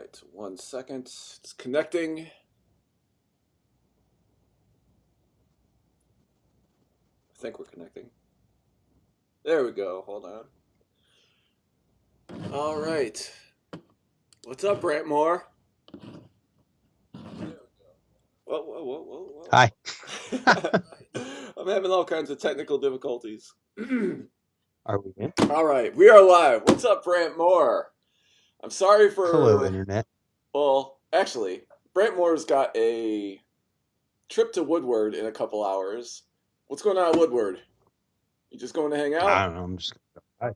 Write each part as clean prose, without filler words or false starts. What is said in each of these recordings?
right, 1 second. It's connecting. I think we're connecting. There we go. Hold on. All right. What's up, Brant Moore? Whoa. Hi. I'm having all kinds of technical difficulties. Are we in? All right, we are live. What's up, Brant Moore? I'm sorry for... Hello, Internet. Well, actually, Brant Moore's got a trip to Woodward in a couple hours. What's going on at Woodward? You just going to hang out? I don't know. I'm just going to ride.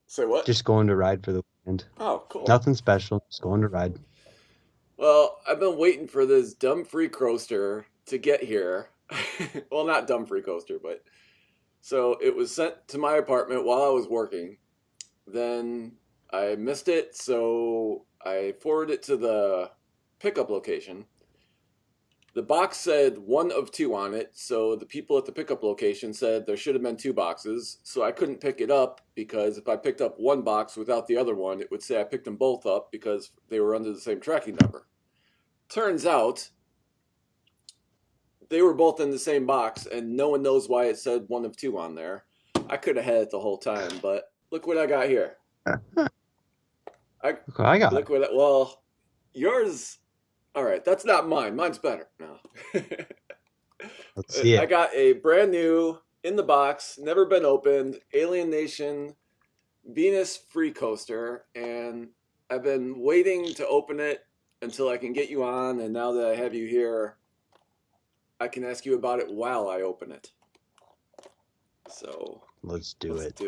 Say what? Just going to ride for the weekend. Oh, cool. Nothing special. Just going to ride. Well, I've been waiting for this dumb Freecoaster to get here. Well, not dumb Freecoaster, but... So it was sent to my apartment while I was working. Then I missed it, so I forwarded it to the pickup location. The box said 1 of 2 on it, so the people at the pickup location said there should have been 2 boxes, so I couldn't pick it up because if I picked up 1 box without the other one, it would say I picked them both up because they were under the same tracking number. Turns out they were both in the same box, and no one knows why it said 1 of 2 on there. I could have had it the whole time, but look what I got here. Well, yours... All right, that's not mine. Mine's better. No. Let's see it. I got a brand new, in the box, never been opened, Alienation Venus Freecoaster, and I've been waiting to open it until I can get you on, and now that I have you here, I can ask you about it while I open it. So let's do it.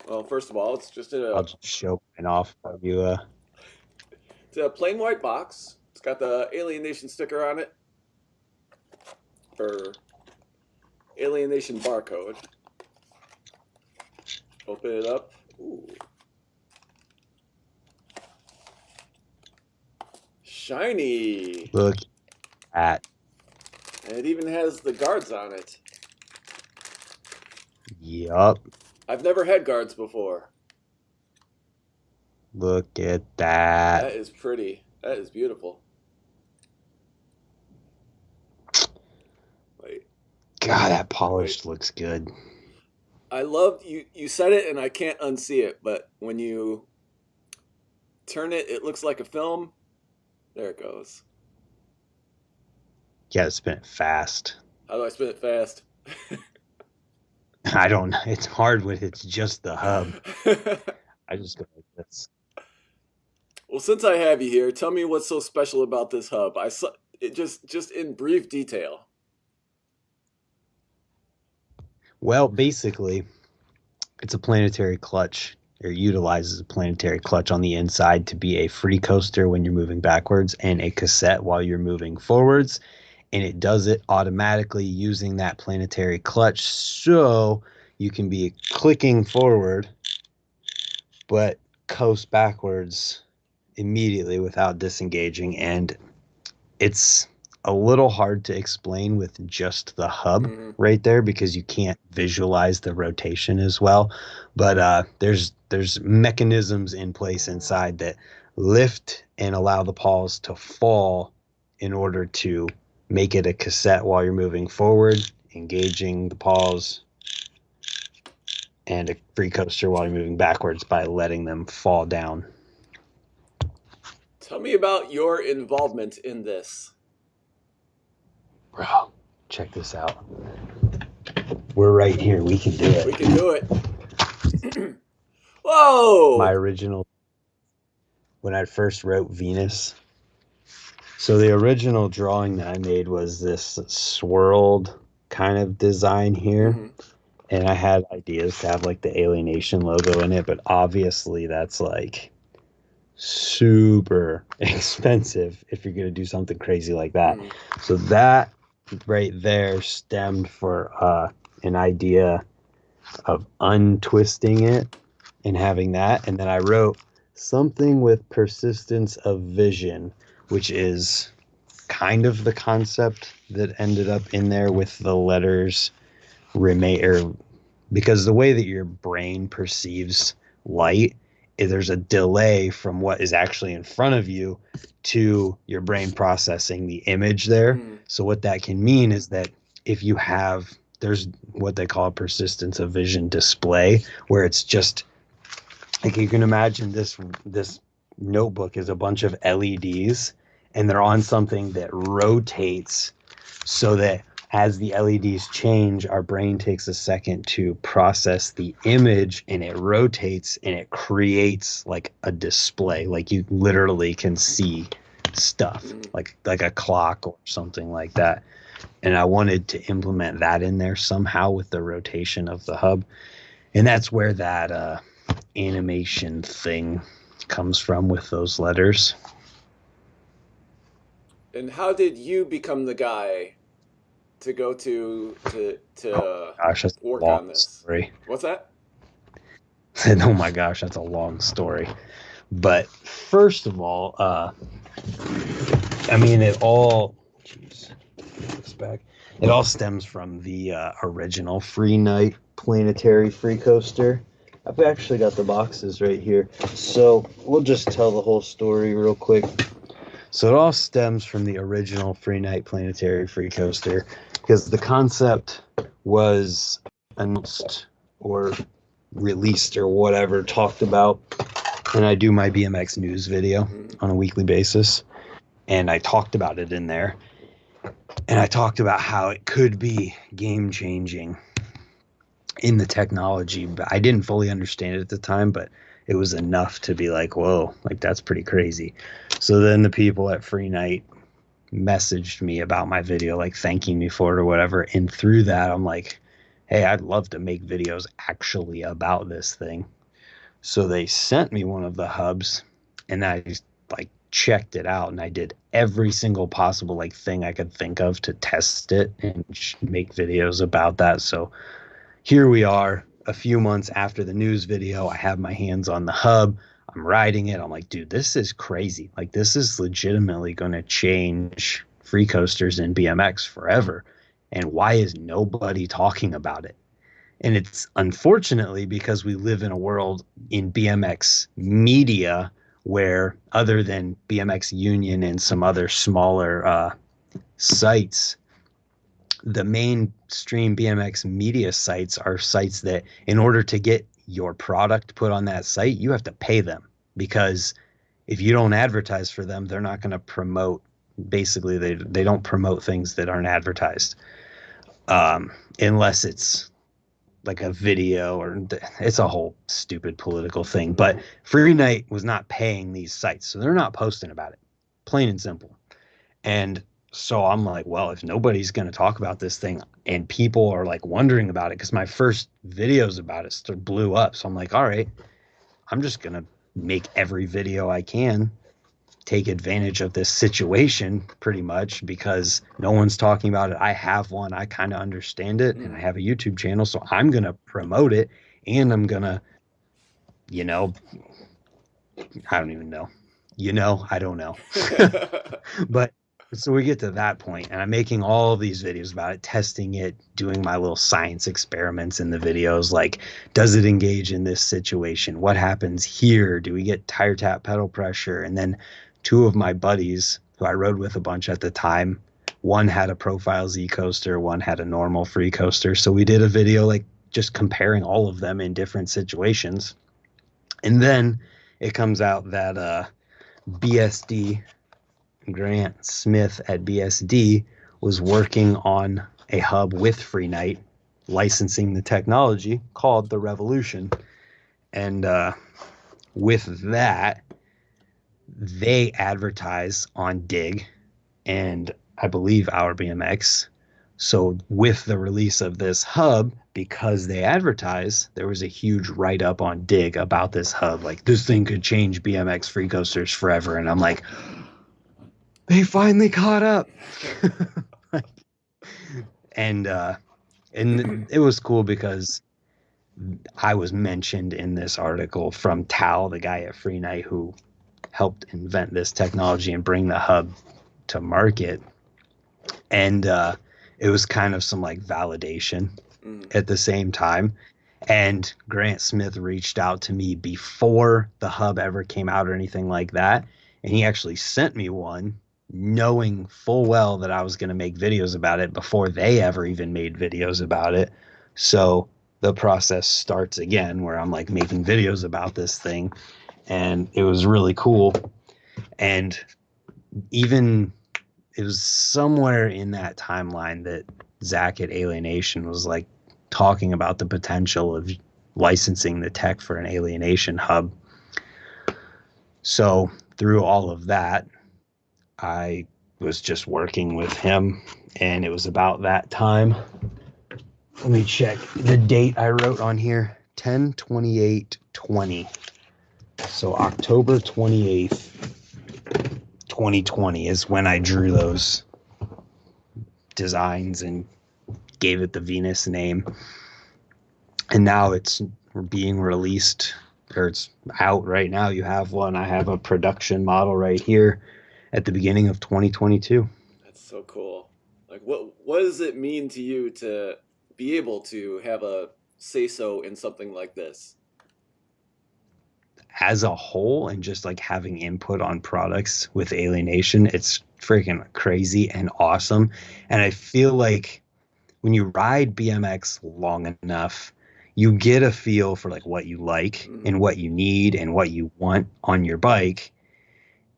Well, first of all, it's just I'll just show mine off of you. It's a plain white box. It's got the Alienation sticker on it for Alienation barcode. Open it up. Ooh. Shiny. Look at. And it even has the guards on it. Yup. I've never had guards before. Look at that. That is pretty. That is beautiful. Wait. God, that polish looks good. I loved you. You said it, and I can't unsee it. But when you turn it, it looks like a film. There it goes. You gotta spin it fast. How do I spin it fast? I don't know. It's hard when it's just the hub. I just go like this. Well, since I have you here, tell me what's so special about this hub. I saw it just in brief detail. Well, basically, it's a planetary clutch. It utilizes a planetary clutch on the inside to be a free coaster when you're moving backwards and a cassette while you're moving forwards. And it does it automatically using that planetary clutch, so you can be clicking forward but coast backwards immediately without disengaging. And it's a little hard to explain with just the hub right there because you can't visualize the rotation as well. But there's mechanisms in place inside that lift and allow the paws to fall in order to make it a cassette while you're moving forward, engaging the paws, and a free coaster while you're moving backwards by letting them fall down. Tell me about your involvement in this. Bro, check this out. We're right here. We can do it. We can do it. Whoa! My original, when I first wrote Venus. So the original drawing that I made was this swirled kind of design here. Mm-hmm. And I had ideas to have like the Alienation logo in it, but obviously that's like super expensive if you're going to do something crazy like that. Mm-hmm. So that right there stemmed for an idea of untwisting it and having that. And then I wrote something with persistence of vision, which is kind of the concept that ended up in there with the letters remain, or because the way that your brain perceives light there's a delay from what is actually in front of you to your brain processing the image there. Mm. So what that can mean is that if you have, there's what they call a persistence of vision display, where it's just like, you can imagine this notebook is a bunch of LEDs, and they're on something that rotates, so that as the LEDs change, our brain takes a second to process the image, and it rotates and it creates like a display. Like, you literally can see stuff Mm. like a clock or something like that. And I wanted to implement that in there somehow with the rotation of the hub. And that's where that animation thing comes from with those letters. And how did you become the guy to go Oh to my gosh, that's a work long on this? story. What's that? Oh my gosh, that's a long story. But first of all, I mean, it all, jeez, this back. It all stems from the original Free Night Planetary Free Coaster. I've actually got the boxes right here, so we'll just tell the whole story real quick. So it all stems from the original Free Night Planetary Free Coaster, because the concept was announced or released or whatever, talked about, and I do my BMX news video Mm. on a weekly basis, and I talked about it in there, and I talked about how it could be game changing in the technology, but I didn't fully understand it at the time, but it was enough to be like, whoa, like that's pretty crazy. So then the people at Free Night messaged me about my video, like thanking me for it or whatever. And through that, I'm like, hey, I'd love to make videos actually about this thing. So they sent me one of the hubs, and I just like checked it out, and I did every single possible like thing I could think of to test it and make videos about that. So here we are a few months after the news video. I have my hands on the hub. I'm riding it. I'm like, dude, this is crazy. Like, this is legitimately going to change free coasters and BMX forever. And why is nobody talking about it? And it's unfortunately because we live in a world in BMX media where, other than BMX Union and some other smaller sites, the mainstream BMX media sites are sites that, in order to get your product put on that site, you have to pay them, because if you don't advertise for them, they're not going to promote. Basically, they don't promote things that aren't advertised, unless it's like a video, or it's a whole stupid political thing. But Free Night was not paying these sites, so they're not posting about it, plain and simple. And so I'm like, well, if nobody's going to talk about this thing and people are like wondering about it, because my first videos about it blew up. So I'm like, all right, I'm just going to make every video I can, take advantage of this situation pretty much, because no one's talking about it. I have one, I kind of understand it, and I Mm. have a YouTube channel. So I'm going to promote it, and I'm going to, you know, I don't even know. I don't know. But so we get to that point, and I'm making all of these videos about it, testing it, doing my little science experiments in the videos. Like, does it engage in this situation? What happens here? Do we get tire tap pedal pressure? And then two of my buddies who I rode with a bunch at the time, one had a Profile Z coaster, one had a normal free coaster. So we did a video like just comparing all of them in different situations. And then it comes out that BSD, Grant Smith at BSD, was working on a hub with Free Night, licensing the technology called the Revolution. And with that, they advertise on Dig and I believe Our BMX. So with the release of this hub, because they advertise, there was a huge write up on Dig about this hub. Like, this thing could change BMX free coasters forever. And I'm like, they finally caught up. and and it was cool because I was mentioned in this article from Tal, the guy at Free Night who helped invent this technology and bring the hub to market. And it was kind of some like validation Mm. at the same time. And Grant Smith reached out to me before the hub ever came out or anything like that. And he actually sent me one, knowing full well that I was going to make videos about it before they ever even made videos about it. So the process starts again where I'm like making videos about this thing. And it was really cool. And even it was somewhere in that timeline that Zach at Alienation was like talking about the potential of licensing the tech for an Alienation hub. So through all of that, I was just working with him, and it was about that time. Let me check the date I wrote on here. 10/28/20. So October 28th, 2020 is when I drew those designs and gave it the Venus name. And now it's being released, or it's out right now. You have one. I have a production model right here at the beginning of 2022. That's so cool. Like, what does it mean to you to be able to have a say so in something like this? As a whole, and just like having input on products with Alienation, it's freaking crazy and awesome. And I feel like when you ride BMX long enough, you get a feel for like what you like Mm-hmm. and what you need and what you want on your bike.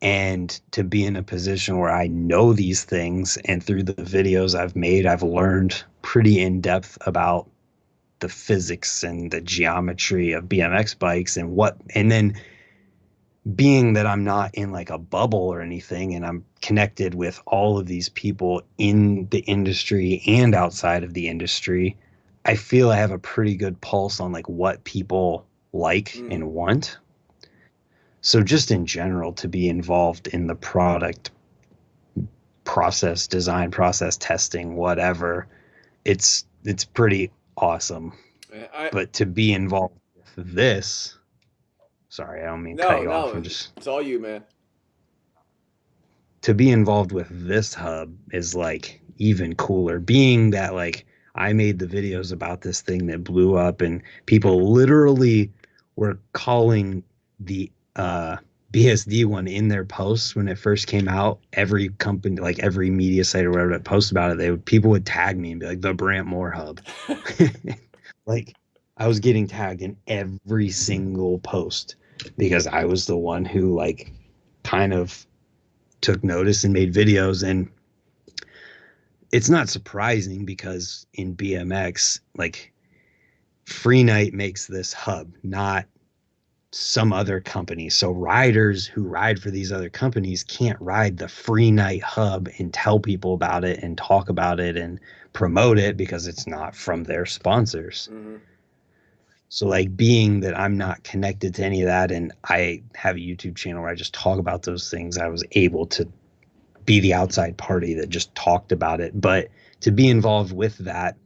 And to be in a position where I know these things, and through the videos I've made, I've learned pretty in depth about the physics and the geometry of BMX bikes and then being that I'm not in like a bubble or anything, and I'm connected with all of these people in the industry and outside of the industry, I feel I have a pretty good pulse on like what people like Mm. and want. So just in general, to be involved in the product process, design process, testing, whatever, it's pretty awesome. I But to be involved with this, sorry, I don't mean to cut No, you off. no, it's all you, man. To be involved with this hub is like even cooler, being that like I made the videos about this thing that blew up, and people literally were calling the BSD one in their posts when it first came out. Every company, like every media site or whatever that posts about it, people would tag me and be like, the Brant Moore hub. Like I was getting tagged in every single post because I was the one who like kind of took notice and made videos. And it's not surprising because in BMX, like Free Night makes this hub, not some other company. So riders who ride for these other companies can't ride the Free Night hub and tell people about it and talk about it and promote it because it's not from their sponsors. Hmm. So like being that I'm not connected to any of that, and I have a YouTube channel where I just talk about those things, I was able to be the outside party that just talked about it. But to be involved with that,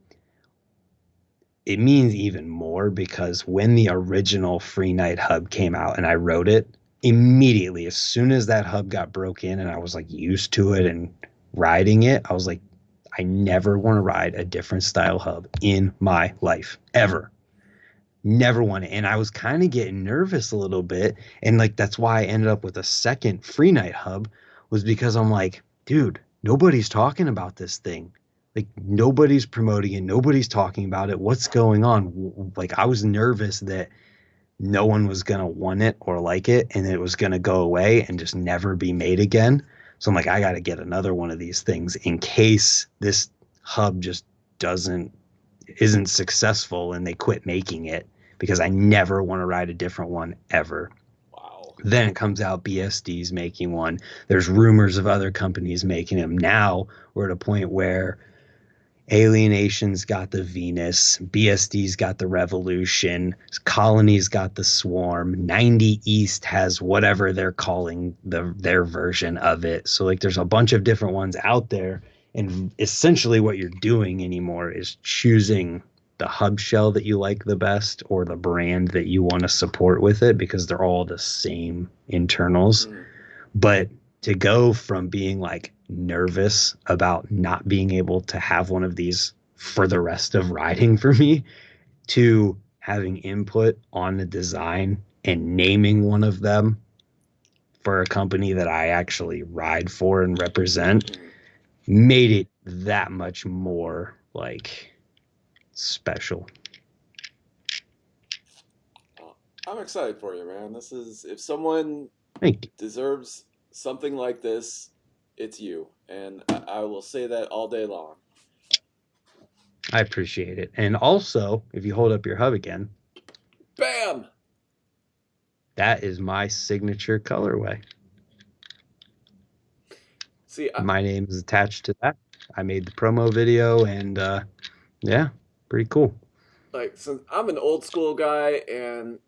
it means even more because when the original Free Night hub came out and I wrote it, immediately, as soon as that hub got broke in and I was like used to it and riding it, I was like, I never want to ride a different style hub in my life ever. Never want it. And I was kind of getting nervous a little bit. And like that's why I ended up with a second Free Night hub, was because I'm like, dude, nobody's talking about this thing. Like nobody's promoting it, nobody's talking about it. What's going on? Like I was nervous that no one was gonna want it or like it, and it was gonna go away and just never be made again. So I'm like, I gotta get another one of these things in case this hub just doesn't isn't successful and they quit making it, because I never want to ride a different one ever. Wow. Then it comes out BSD's making one. There's rumors of other companies making them. Now we're at a point where Alienation's got the Venus, BSD's got the Revolution, Colony's got the Swarm, 90 East has whatever they're calling their version of it. So like there's a bunch of different ones out there, and essentially what you're doing anymore is choosing the hub shell that you like the best or the brand that you want to support with it, because they're all the same internals. Mm. But to go from being like nervous about not being able to have one of these for the rest of riding for me to having input on the design and naming one of them for a company that I actually ride for and represent Mhm. made it that much more like special. Well, I'm excited for you, man. This is if someone Thank you. deserves something like this, it's you, and I will say that all day long. I appreciate it. And also, if you hold up your hub again, Bam! that is my signature colorway. See, My name is attached to that. I made the promo video, and yeah, pretty cool. like, since I'm an old school guy, and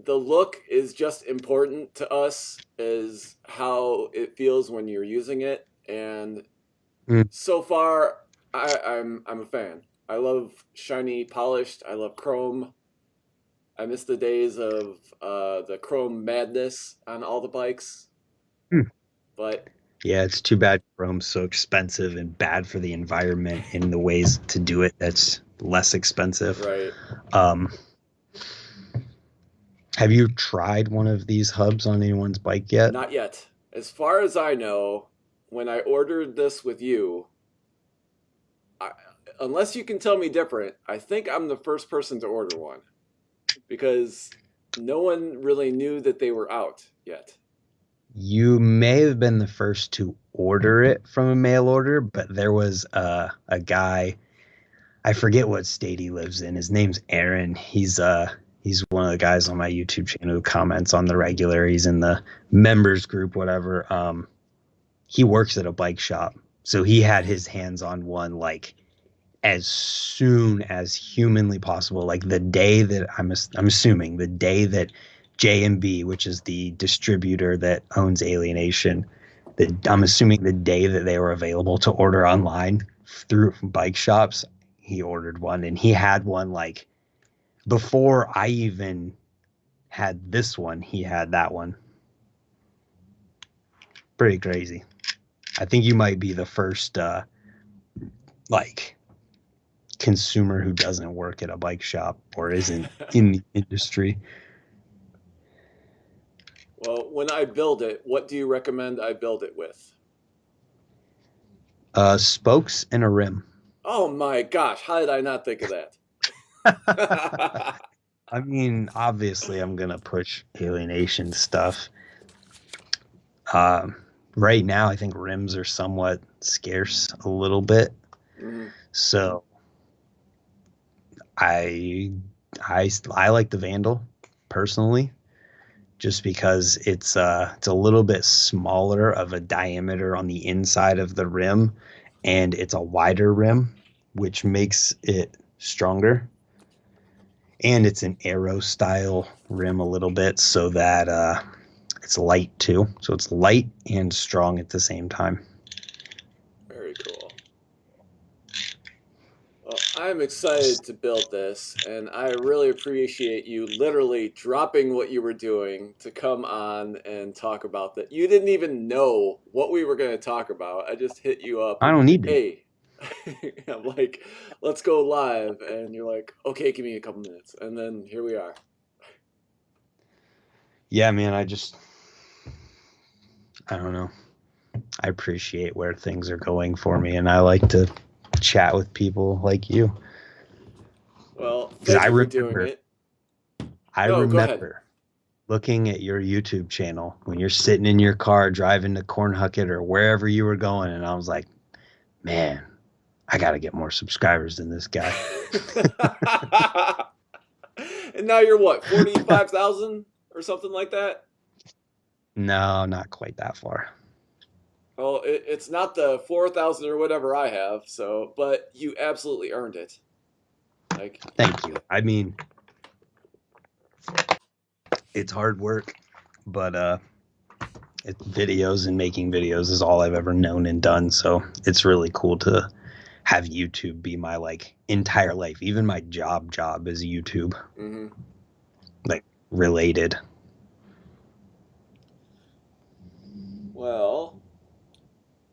the look is just important to us as how it feels when you're using it. And Mm, so far, I'm a fan. I love shiny, polished. I love chrome. I miss the days of the chrome madness on all the bikes. mm. But Yeah, it's too bad chrome's so expensive and bad for the environment in the ways to do it that's less expensive. right, Um, have you tried one of these hubs on anyone's bike yet? not yet. As far as I know, when I ordered this with you, I, unless you can tell me different, I think I'm the first person to order one because no one really knew that they were out yet. You may have been the first to order it from a mail order, but there was a guy. I forget what state he lives in. His name's Aaron. He's one of the guys on my YouTube channel who comments on the regular. He's in the members group, whatever. He works at a bike shop, so he had his hands on one like as soon as humanly possible. Like the day that I'm assuming the day that JMB, which is the distributor that owns Alienation, that I'm assuming the day that they were available to order online through bike shops, he ordered one, and he had one like before I even had this one, he had that one. Pretty crazy. I think you might be the first like consumer who doesn't work at a bike shop or isn't in the industry. Well, when I build it, what do you recommend I build it with? Spokes and a rim. Oh my gosh, how did I not think of that? I mean, obviously, I'm gonna push alienation stuff. Um, right now, I think rims are somewhat scarce a little bit, Mhm. so I I like the Vandal personally, just because it's a little bit smaller of a diameter on the inside of the rim, and it's a wider rim, which makes it stronger. And it's an aero style rim a little bit, so that it's light too. So it's light and strong at the same time. Very cool. Well, I'm excited to build this, and I really appreciate you literally dropping what you were doing to come on and talk about that. You didn't even know what we were going to talk about. I just hit you up, I don't need to. hey, I'm like, let's go live. And you're like, okay, give me a couple minutes. And then here we are. Yeah, man. I don't know. I appreciate where things are going for me, and I like to chat with people like you Well, because thank you for doing it. I No, go ahead. remember looking at your YouTube channel when you're sitting in your car driving to Cornhucket or wherever you were going, and I was like, man, I got to get more subscribers than this guy. And now you're what, 45,000 or something like that? No, not quite that far. Well, it's not the 4,000 or whatever I have, so, but you absolutely earned it. Like, Thank you. I mean, it's hard work, but videos and making videos is all I've ever known and done. So it's really cool to have YouTube be my like entire life. Even my job is YouTube, mm-hmm. like related. Well,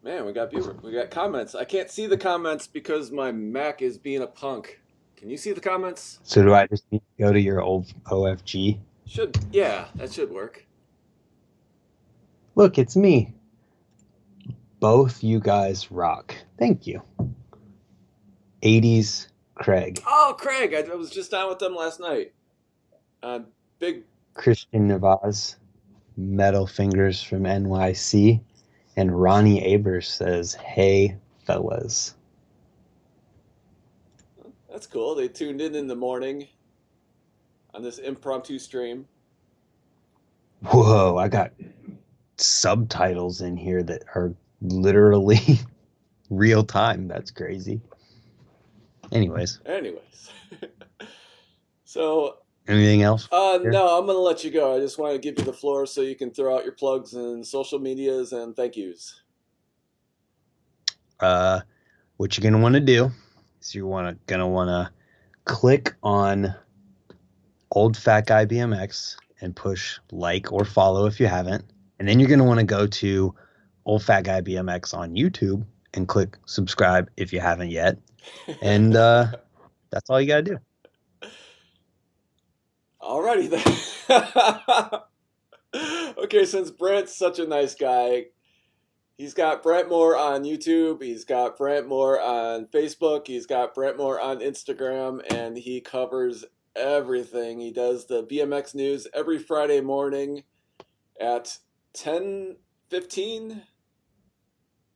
man, we got comments. I can't see the comments because my Mac is being a punk. Can you see the comments? So do I just need to go to your old OFG? Yeah, that should work. Look, it's me. Both you guys rock. Thank you. 80s Craig. Oh, Craig, I was just on with them last night. Big. Christian Navaz. Metal Fingers from NYC. And Ronnie Abers says, hey, fellas. That's cool. They tuned in the morning on this impromptu stream. Whoa, I got subtitles in here that are literally real time. That's crazy. Anyways. So anything else? No, I'm gonna let you go. I just want to give you the floor so you can throw out your plugs and social medias and thank yous. What you're gonna want to do is gonna want to click on Old Fat Guy BMX and push like or follow if you haven't, and then you're gonna want to go to Old Fat Guy BMX on YouTube and click subscribe if you haven't yet, and that's all you gotta do. Alrighty then. Okay, since Brant's such a nice guy, he's got Brant Moore on YouTube, he's got Brant Moore on Facebook, he's got Brant Moore on Instagram, and he covers everything. He does the BMX news every Friday morning at 10:15?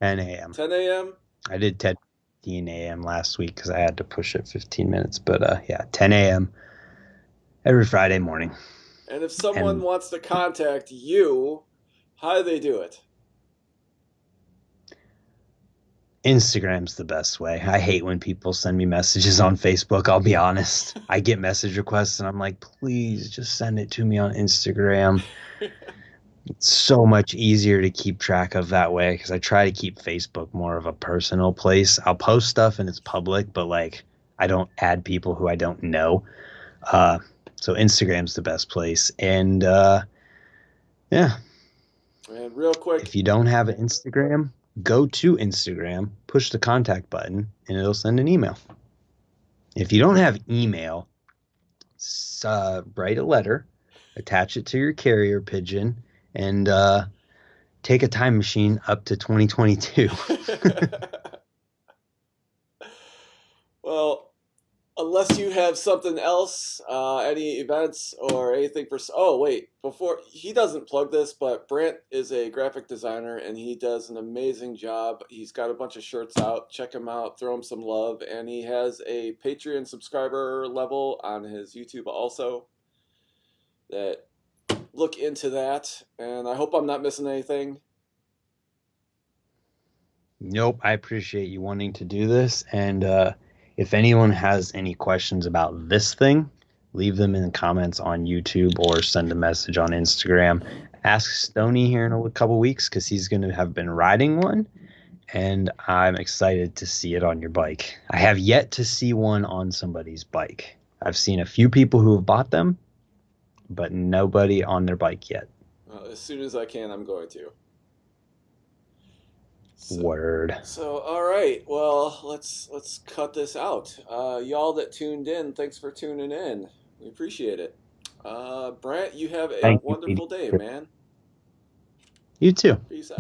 10 a.m. 10 a.m.? I did 10:15 a.m. last week because I had to push it 15 minutes, but yeah, 10 a.m. every Friday morning. And if someone wants to contact you, how do they do it? Instagram's the best way. I hate when people send me messages on Facebook, I'll be honest. I get message requests and I'm like, please just send it to me on Instagram. It's so much easier to keep track of that way because I try to keep Facebook more of a personal place. I'll post stuff and it's public, but like I don't add people who I don't know. So Instagram's the best place. And yeah. And real quick, if you don't have an Instagram, go to Instagram, push the contact button, and it'll send an email. If you don't have email, write a letter, attach it to your carrier pigeon, and take a time machine up to 2022. Well, unless you have something else, any events or anything for... Oh, wait. Before... He doesn't plug this, but Brant is a graphic designer, and he does an amazing job. He's got a bunch of shirts out. Check him out. Throw him some love. And he has a Patreon subscriber level on his YouTube also. Look into that. And I hope I'm not missing anything. Nope. I appreciate you wanting to do this. And if anyone has any questions about this thing, leave them in the comments on YouTube or send a message on Instagram. Ask Stoney here in a couple weeks because he's going to have been riding one, and I'm excited to see it on your bike. I have yet to see one on somebody's bike. I've seen a few people who have bought them, but nobody on their bike yet. Well, as soon as I can, I'm going to. Word. So, all right. Well, let's cut this out. Y'all that tuned in, thanks for tuning in. We appreciate it. Brant, you have a wonderful day, man. You too. Peace out.